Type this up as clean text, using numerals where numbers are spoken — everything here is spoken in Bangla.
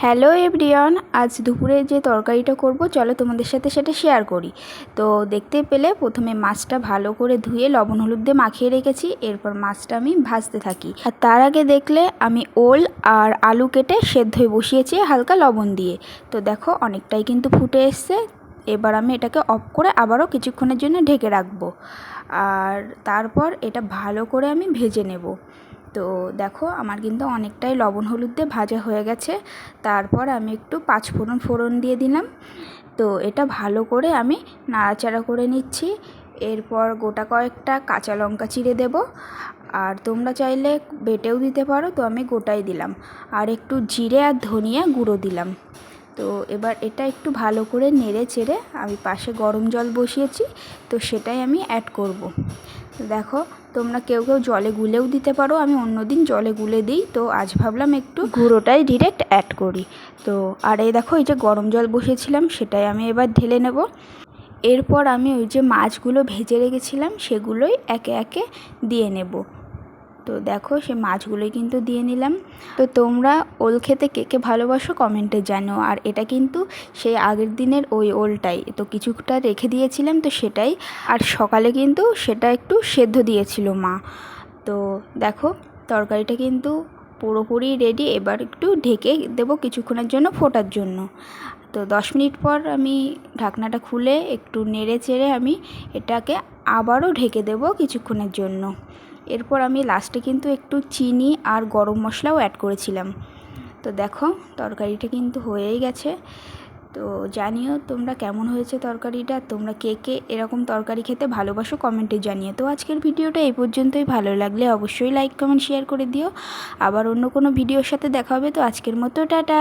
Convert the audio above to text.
হ্যালো এভরিওয়ান, আজ দুপুরে যে তরকারিটা করব চলো তোমাদের সাথে সেটা শেয়ার করি। তো দেখতে পেলে প্রথমে মাছটা ভালো করে ধুয়ে লবণ হলুদ দিয়ে মাখিয়ে রেখেছি। এরপর মাছটা আমি ভাজতে থাকি। আর তার আগে দেখলে আমি ওল আর আলু কেটে সেদ্ধই বসিয়েছি হালকা লবণ দিয়ে। তো দেখো অনেকটাই কিন্তু ফুটে এসছে। এবার আমি এটাকে অফ করে আবারও কিছুক্ষণের জন্য ঢেকে রাখবো। আর তারপর এটা ভালো করে আমি ভেজে নেব। তো দেখো আমার কিন্তু অনেকটাই লবণ হলুদ দিয়ে ভাজা হয়ে গেছে। তারপর আমি একটু ফোড়ন দিয়ে দিলাম। তো এটা ভালো করে আমি নাড়াচাড়া করে নিচ্ছি। এরপর গোটা কয়েকটা কাঁচা লঙ্কা চিড়ে দেব। আর তোমরা চাইলে বেটেও দিতে পারো, তো আমি গোটাই দিলাম। আর একটু জিরে আর ধনিয়া গুঁড়ো দিলাম। তো এবার এটা একটু ভালো করে নেড়ে চেড়ে আমি পাশে গরম জল বসিয়েছি, তো সেটাই আমি অ্যাড করব। দেখো তোমরা কেউ কেউ জলে গুলেও দিতে পারো, আমি অন্যদিন জলে গুলে দিই, তো আজ ভাবলাম একটু গুঁড়োটাই ডিরেক্ট অ্যাড করি। তো আর এই দেখো এই যে গরম জল বসিয়েছিলাম সেটাই আমি এবার ঢেলে নেব। এরপর আমি ওই যে মাছগুলো ভেজে রেখেছিলাম সেগুলোই একে একে দিয়ে নেব। তো দেখো সে মাছগুলোই কিন্তু দিয়ে নিলাম। তো তোমরা ওল খেতে কে কে ভালোবাসো কমেন্টে জানো। আর এটা কিন্তু সেই আগের দিনের ওই ওলটাই, তো কিছুটা রেখে দিয়েছিলাম, তো সেটাই। আর সকালে কিন্তু সেটা একটু সেদ্ধ দিয়েছিল মা। তো দেখো তরকারিটা কিন্তু পুরোপুরি রেডি। এবার একটু ঢেকে দেবো কিছুক্ষণের জন্য ফোটার জন্য। তো 10 মিনিট পর আমি ঢাকনাটা খুলে একটু নেড়ে চেড়ে আমি এটাকে আবারও ঢেকে দেবো কিছুক্ষণের জন্য। এরপর আমি লাস্টে কিন্তু একটু চিনি আর গরম মশলাও অ্যাড করেছিলাম। তো দেখো তরকারিটা কিন্তু হয়েই গেছে। তো জানিও তোমরা কেমন হয়েছে তরকারিটা, তোমরা কে কে এরকম তরকারি খেতে ভালোবাসো কমেন্টে জানিয়ে। তো আজকের ভিডিওটা এই পর্যন্তই। ভালো লাগলে অবশ্যই লাইক কমেন্ট শেয়ার করে দিও। আবার অন্য কোনো ভিডিওর সাথে দেখা হবে। তো আজকের মতো টাটা।